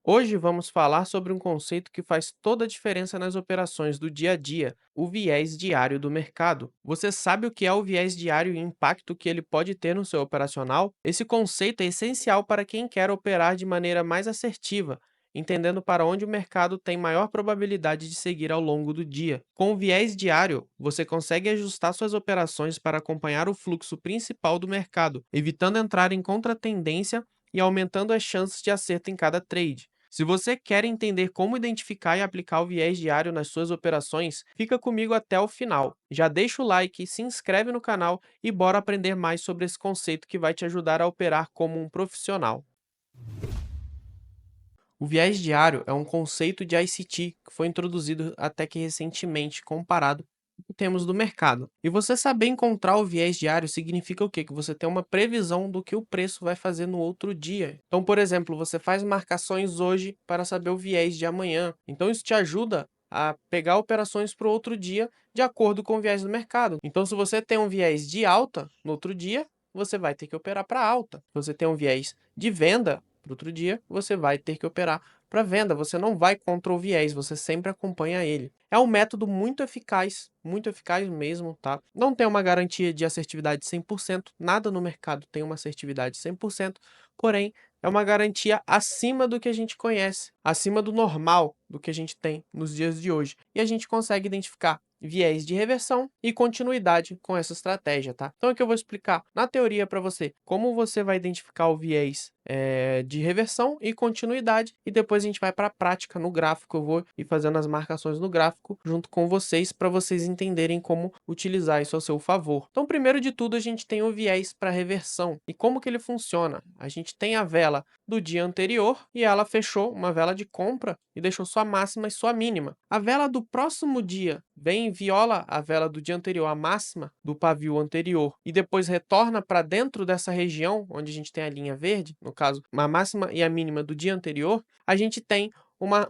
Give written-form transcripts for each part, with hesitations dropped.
Hoje vamos falar sobre um conceito que faz toda a diferença nas operações do dia a dia, o viés diário do mercado. Você sabe o que é o viés diário e o impacto que ele pode ter no seu operacional? Esse conceito é essencial para quem quer operar de maneira mais assertiva, entendendo para onde o mercado tem maior probabilidade de seguir ao longo do dia. Com o viés diário, você consegue ajustar suas operações para acompanhar o fluxo principal do mercado, evitando entrar em contratendência e aumentando as chances de acerto em cada trade. Se você quer entender como identificar e aplicar o viés diário nas suas operações, fica comigo até o final. Já deixa o like, se inscreve no canal e bora aprender mais sobre esse conceito que vai te ajudar a operar como um profissional. O viés diário é um conceito de ICT que foi introduzido até que recentemente comparado com o que temos do mercado. E você saber encontrar o viés diário significa o quê? Que você tem uma previsão do que o preço vai fazer no outro dia. Então, por exemplo, você faz marcações hoje para saber o viés de amanhã. Então, isso te ajuda a pegar operações para o outro dia de acordo com o viés do mercado. Então, se você tem um viés de alta no outro dia, você vai ter que operar para alta. Se você tem um viés de venda para outro dia, você vai ter que operar para venda. Você não vai contra o viés, você sempre acompanha ele. É um método muito eficaz mesmo, tá? Não tem uma garantia de assertividade 100%, nada no mercado tem uma assertividade 100%, porém é uma garantia acima do que a gente conhece, acima do normal, do que a gente tem nos dias de hoje. E a gente consegue identificar viés de reversão e continuidade com essa estratégia, tá? Então aqui eu vou explicar na teoria para você como você vai identificar o viés de reversão e continuidade, e depois a gente vai para a prática no gráfico. Eu vou ir fazendo as marcações no gráfico junto com vocês para vocês entenderem como utilizar isso a seu favor. Então, primeiro de tudo, a gente tem o viés para reversão. E como que ele funciona? A gente tem a vela do dia anterior e ela fechou uma vela de compra e deixou sua máxima e sua mínima. A vela do próximo dia vem e viola a vela do dia anterior, a máxima do pavio anterior, e depois retorna para dentro dessa região onde a gente tem a linha verde, no caso, a máxima e a mínima do dia anterior. A gente tem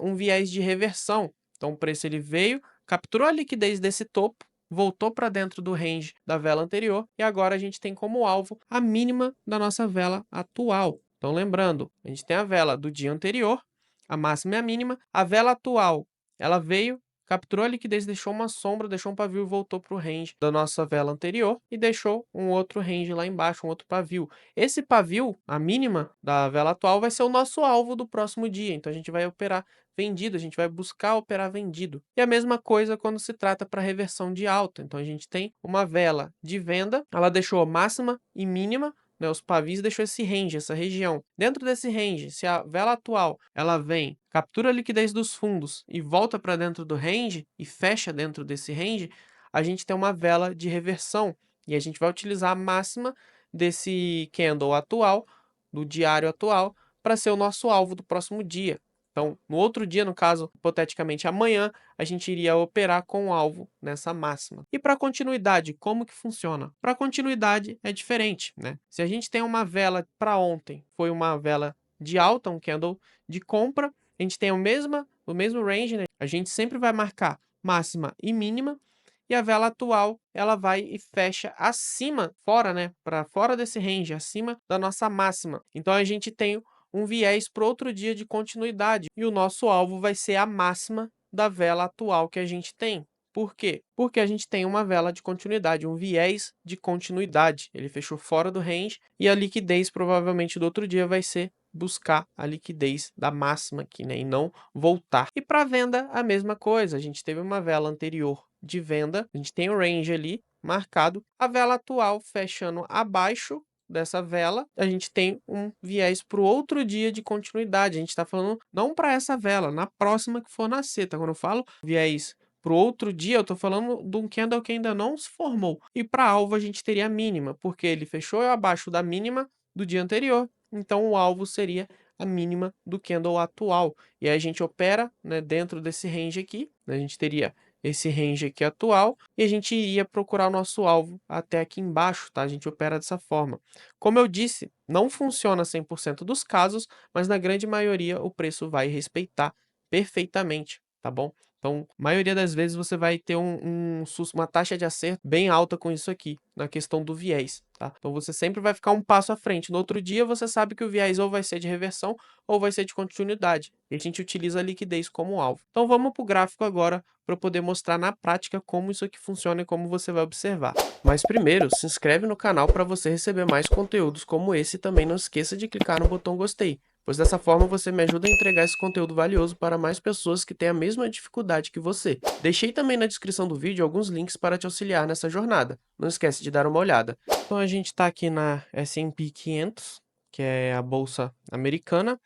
um viés de reversão. Então o preço ele veio, capturou a liquidez desse topo, voltou para dentro do range da vela anterior e agora a gente tem como alvo a mínima da nossa vela atual. Então lembrando, a gente tem a vela do dia anterior, a máxima e a mínima. A vela atual, ela veio, capturou a liquidez, deixou uma sombra, deixou um pavio e voltou para o range da nossa vela anterior e deixou um outro range lá embaixo, um outro pavio. Esse pavio, a mínima da vela atual, vai ser o nosso alvo do próximo dia. Então a gente vai operar vendido, a gente vai buscar operar vendido. E a mesma coisa quando se trata para reversão de alta. Então a gente tem uma vela de venda, ela deixou máxima e mínima, né, os pavis, deixou esse range, essa região. Dentro desse range, se a vela atual ela vem, captura a liquidez dos fundos e volta para dentro do range e fecha dentro desse range, a gente tem uma vela de reversão e a gente vai utilizar a máxima desse candle atual, do diário atual, para ser o nosso alvo do próximo dia. Então, no outro dia, no caso, hipoteticamente amanhã, a gente iria operar com o alvo nessa máxima. E para continuidade, como que funciona? Para continuidade é diferente, né? Se a gente tem uma vela para ontem, foi uma vela de alta, um candle de compra, a gente tem o mesmo range, né? A gente sempre vai marcar máxima e mínima, e a vela atual, ela vai e fecha acima, fora, né? Para fora desse range, acima da nossa máxima. Então a gente tem um viés para outro dia de continuidade, e o nosso alvo vai ser a máxima da vela atual que a gente tem. Por quê? Porque a gente tem uma vela de continuidade, um viés de continuidade. Ele fechou fora do range e a liquidez provavelmente do outro dia vai ser buscar a liquidez da máxima aqui, né? E não voltar. E para venda, a mesma coisa. A gente teve uma vela anterior de venda, a gente tem o range ali marcado, a vela atual fechando abaixo dessa vela, a gente tem um viés para o outro dia de continuidade. A gente está falando não para essa vela, na próxima que for nascer, tá? Quando eu falo viés para o outro dia, eu estou falando de um candle que ainda não se formou. E para alvo a gente teria a mínima, porque ele fechou abaixo da mínima do dia anterior, então o alvo seria a mínima do candle atual. E aí a gente opera, né, dentro desse range aqui, né, a gente teria esse range aqui atual, e a gente iria procurar o nosso alvo até aqui embaixo, tá? A gente opera dessa forma. Como eu disse, não funciona 100% dos casos, mas na grande maioria o preço vai respeitar perfeitamente tá bom? Então, maioria das vezes você vai ter uma taxa de acerto bem alta com isso aqui, na questão do viés, tá? Então você sempre vai ficar um passo à frente. No outro dia você sabe que o viés ou vai ser de reversão ou vai ser de continuidade. E a gente utiliza a liquidez como alvo. Então vamos para o gráfico agora para eu poder mostrar na prática como isso aqui funciona e como você vai observar. Mas primeiro, se inscreve no canal para você receber mais conteúdos como esse e também não esqueça de clicar no botão gostei, pois dessa forma você me ajuda a entregar esse conteúdo valioso para mais pessoas que têm a mesma dificuldade que você. Deixei também na descrição do vídeo alguns links para te auxiliar nessa jornada. Não esquece de dar uma olhada. Então a gente está aqui na S&P 500, que é a bolsa americana,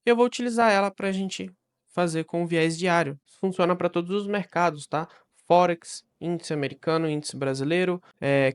e eu vou utilizar ela para a gente fazer com o viés diário. Isso funciona para todos os mercados, tá? Forex, índice americano, índice brasileiro,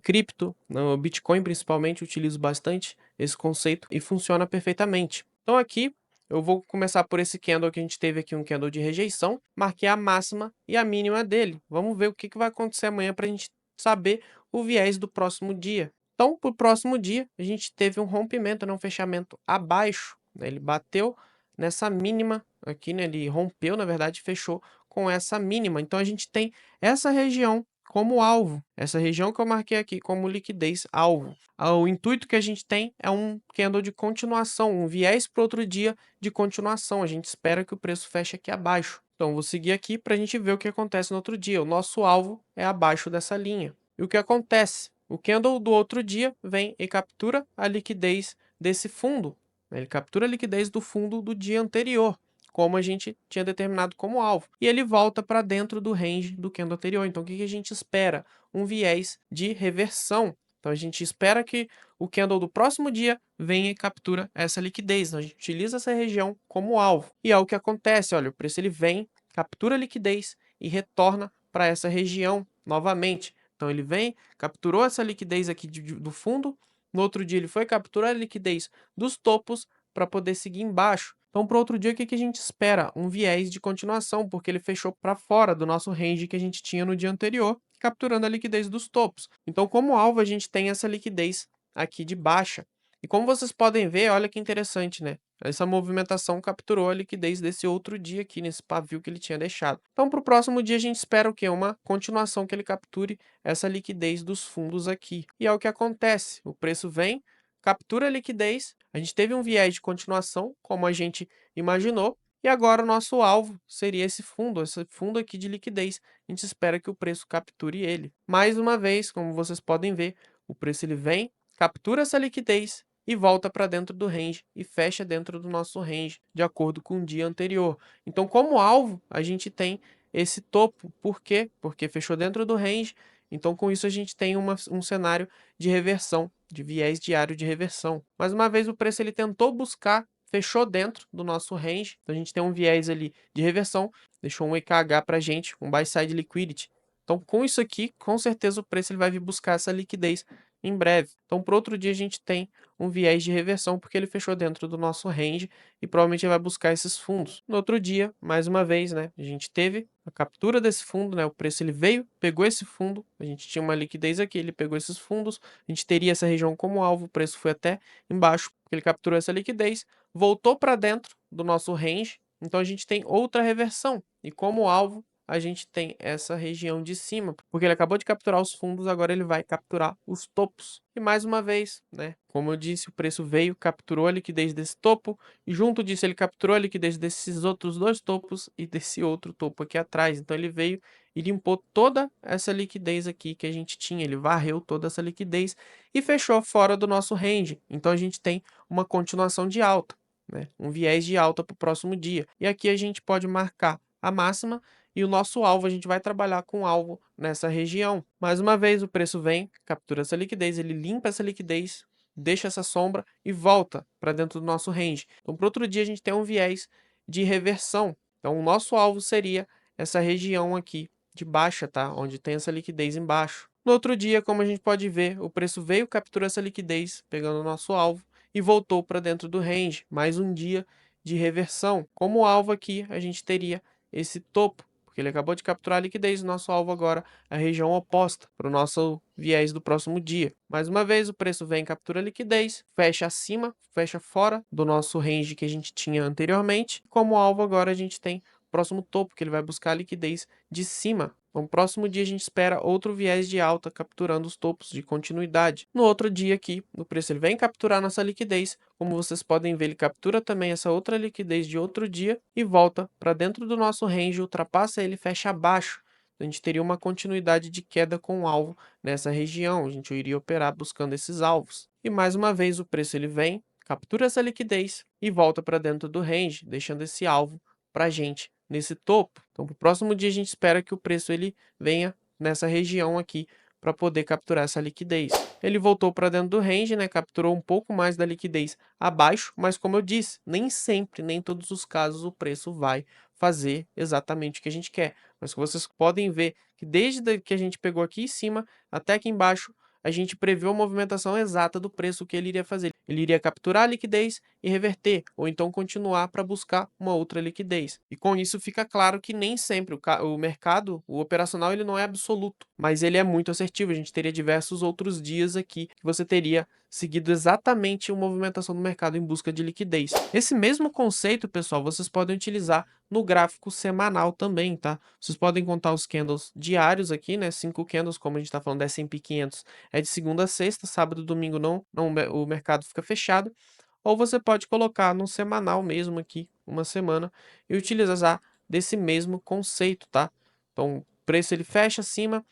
cripto, no Bitcoin principalmente, utilizo bastante esse conceito e funciona perfeitamente. Então aqui eu vou começar por esse candle que a gente teve aqui, um candle de rejeição, marquei a máxima e a mínima dele. Vamos ver o que vai acontecer amanhã para a gente saber o viés do próximo dia. Então, para o próximo dia, a gente teve um rompimento, né, um fechamento abaixo, né, ele bateu nessa mínima aqui, né, ele rompeu, na verdade, fechou com essa mínima. Então, a gente tem essa região como alvo, essa região que eu marquei aqui como liquidez alvo. O intuito que a gente tem é um candle de continuação, um viés para outro dia de continuação. A gente espera que o preço feche aqui abaixo. Então, vou seguir aqui para a gente ver o que acontece no outro dia. O nosso alvo é abaixo dessa linha. E o que acontece? O candle do outro dia vem e captura a liquidez desse fundo. Ele captura a liquidez do fundo do dia anterior, como a gente tinha determinado como alvo. E ele volta para dentro do range do candle anterior. Então, o que a gente espera? Um viés de reversão. Então, a gente espera que o candle do próximo dia venha e captura essa liquidez. Então, a gente utiliza essa região como alvo. E é o que acontece, olha, o preço ele vem, captura a liquidez e retorna para essa região novamente. Então, ele vem, capturou essa liquidez aqui do fundo, no outro dia ele foi capturar a liquidez dos topos para poder seguir embaixo. Então, para outro dia, o que a gente espera? Um viés de continuação, porque ele fechou para fora do nosso range que a gente tinha no dia anterior, capturando a liquidez dos topos. Então, como alvo, a gente tem essa liquidez aqui de baixa. E como vocês podem ver, olha que interessante, né? Essa movimentação capturou a liquidez desse outro dia aqui, nesse pavio que ele tinha deixado. Então, para o próximo dia, a gente espera o quê? Uma continuação que ele capture essa liquidez dos fundos aqui. E é o que acontece. O preço vem, captura a liquidez, a gente teve um viés de continuação, como a gente imaginou, e agora o nosso alvo seria esse fundo aqui de liquidez. A gente espera que o preço capture ele. Mais uma vez, como vocês podem ver, o preço ele vem, captura essa liquidez e volta para dentro do range e fecha dentro do nosso range, de acordo com o dia anterior. Então, como alvo, a gente tem esse topo. Por quê? Porque fechou dentro do range. Então, com isso, a gente tem um cenário de reversão, de viés diário de reversão. Mais uma vez, o preço ele tentou buscar, fechou dentro do nosso range. Então, a gente tem um viés ali de reversão, deixou um EKH para a gente, um buy side liquidity. Então, com isso aqui, com certeza o preço ele vai vir buscar essa liquidez em breve. Então, para outro dia, a gente tem um viés de reversão, porque ele fechou dentro do nosso range e provavelmente ele vai buscar esses fundos. No outro dia, mais uma vez, né, a gente teve a captura desse fundo, né, o preço ele veio, pegou esse fundo, a gente tinha uma liquidez aqui, ele pegou esses fundos, a gente teria essa região como alvo, o preço foi até embaixo, porque ele capturou essa liquidez, voltou para dentro do nosso range, então a gente tem outra reversão, e como alvo, a gente tem essa região de cima, porque ele acabou de capturar os fundos, agora ele vai capturar os topos. E mais uma vez, né, como eu disse, o preço veio, capturou a liquidez desse topo, e junto disso ele capturou a liquidez desses outros dois topos e desse outro topo aqui atrás. Então ele veio e limpou toda essa liquidez aqui que a gente tinha, ele varreu toda essa liquidez e fechou fora do nosso range. Então a gente tem uma continuação de alta, né, um viés de alta para o próximo dia. E aqui a gente pode marcar a máxima e o nosso alvo, a gente vai trabalhar com alvo nessa região. Mais uma vez, o preço vem, captura essa liquidez, ele limpa essa liquidez, deixa essa sombra e volta para dentro do nosso range. Então, para outro dia, a gente tem um viés de reversão. Então, o nosso alvo seria essa região aqui de baixa, tá? Onde tem essa liquidez embaixo. No outro dia, como a gente pode ver, o preço veio, capturou essa liquidez, pegando o nosso alvo e voltou para dentro do range. Mais um dia de reversão. Como alvo aqui, a gente teria esse topo, porque ele acabou de capturar a liquidez, nosso alvo agora é a região oposta para o nosso viés do próximo dia. Mais uma vez, o preço vem, captura a liquidez, fecha acima, fecha fora do nosso range que a gente tinha anteriormente. Como alvo agora a gente tem próximo topo, que ele vai buscar a liquidez de cima. No próximo dia a gente espera outro viés de alta capturando os topos de continuidade. No outro dia aqui, o preço ele vem capturar nossa liquidez. Como vocês podem ver, ele captura também essa outra liquidez de outro dia e volta para dentro do nosso range, ultrapassa ele e fecha abaixo. A gente teria uma continuidade de queda com o alvo nessa região. A gente iria operar buscando esses alvos. E mais uma vez o preço ele vem, captura essa liquidez e volta para dentro do range, deixando esse alvo para a gente nesse topo. Então, para o próximo dia a gente espera que o preço ele venha nessa região aqui para poder capturar essa liquidez. Ele voltou para dentro do range, né? Capturou um pouco mais da liquidez abaixo, mas como eu disse, nem sempre, nem em todos os casos o preço vai fazer exatamente o que a gente quer. Mas vocês podem ver que desde que a gente pegou aqui em cima até aqui embaixo, a gente previu a movimentação exata do preço que ele iria fazer. Ele iria capturar a liquidez e reverter, ou então continuar para buscar uma outra liquidez. E com isso fica claro que nem sempre o mercado, o operacional, ele não é absoluto, mas ele é muito assertivo. A gente teria diversos outros dias aqui que você teria seguido exatamente uma movimentação do mercado em busca de liquidez. Esse mesmo conceito, pessoal, vocês podem utilizar no gráfico semanal também, tá? Vocês podem contar os candles diários aqui, né? 5 candles, como a gente está falando da S&P 500, é de segunda a sexta, sábado e domingo não, o mercado fica fechado. Ou você pode colocar no semanal mesmo aqui, uma semana, e utilizar desse mesmo conceito, tá? Então, o preço ele fecha acima,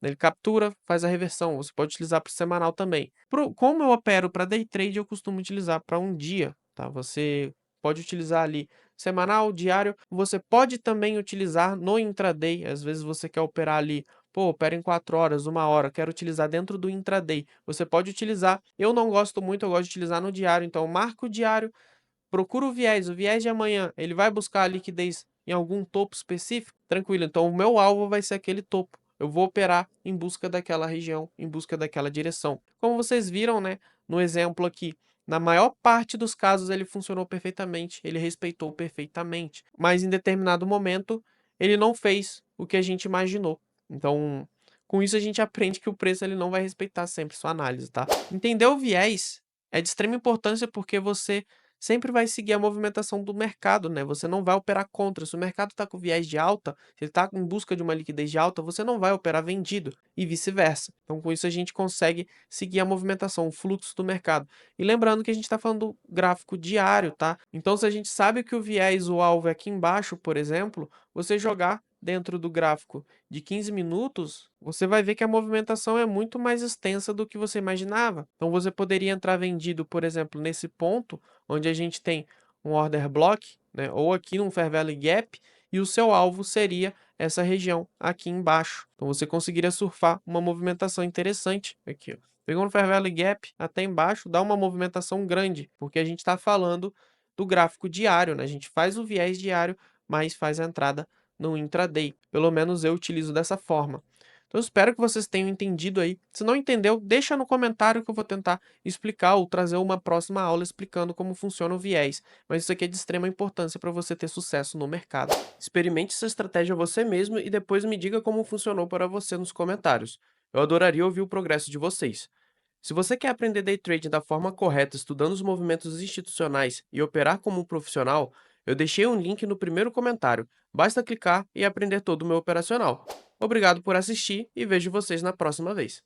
ele captura, faz a reversão. Você pode utilizar para o semanal também. Como eu opero para day trade, eu costumo utilizar para um dia, tá? Você pode utilizar ali semanal, diário. Você pode também utilizar no intraday. Às vezes você quer operar ali, pô, opera em 4 horas, 1 hora, quero utilizar dentro do intraday. Você pode utilizar. Eu não gosto muito, eu gosto de utilizar no diário. Então, eu marco o diário, procura o viés de amanhã, ele vai buscar a liquidez em algum topo específico? Tranquilo, então o meu alvo vai ser aquele topo. Eu vou operar em busca daquela região, em busca daquela direção. Como vocês viram, né, no exemplo aqui, na maior parte dos casos ele funcionou perfeitamente, ele respeitou perfeitamente, mas em determinado momento ele não fez o que a gente imaginou. Então, com isso a gente aprende que o preço ele não vai respeitar sempre sua análise, tá? Entender o viés é de extrema importância porque você sempre vai seguir a movimentação do mercado, né? Você não vai operar contra. Se o mercado está com viés de alta, se ele está em busca de uma liquidez de alta, você não vai operar vendido e vice-versa. Então, com isso, a gente consegue seguir a movimentação, o fluxo do mercado. E lembrando que a gente está falando do gráfico diário, tá? Então, se a gente sabe que o viés, o alvo é aqui embaixo, por exemplo, você jogar dentro do gráfico de 15 minutos, você vai ver que a movimentação é muito mais extensa do que você imaginava. Então, você poderia entrar vendido, por exemplo, nesse ponto, onde a gente tem um order block, né, ou aqui num Fair Value Gap, e o seu alvo seria essa região aqui embaixo. Então, você conseguiria surfar uma movimentação interessante aqui, ó. Pegou no Fair Value Gap até embaixo, dá uma movimentação grande, porque a gente está falando do gráfico diário, né? A gente faz o viés diário, mas faz a entrada no intraday. Pelo menos eu utilizo dessa forma. Então, eu espero que vocês tenham entendido aí. Se não entendeu, deixa no comentário que eu vou tentar explicar ou trazer uma próxima aula explicando como funciona o viés. Mas isso aqui é de extrema importância para você ter sucesso no mercado. Experimente essa estratégia você mesmo e depois me diga como funcionou para você nos comentários. Eu adoraria ouvir o progresso de vocês. Se você quer aprender day trading da forma correta, estudando os movimentos institucionais e operar como um profissional, eu deixei um link no primeiro comentário. Basta clicar e aprender todo o meu operacional. Obrigado por assistir e vejo vocês na próxima vez.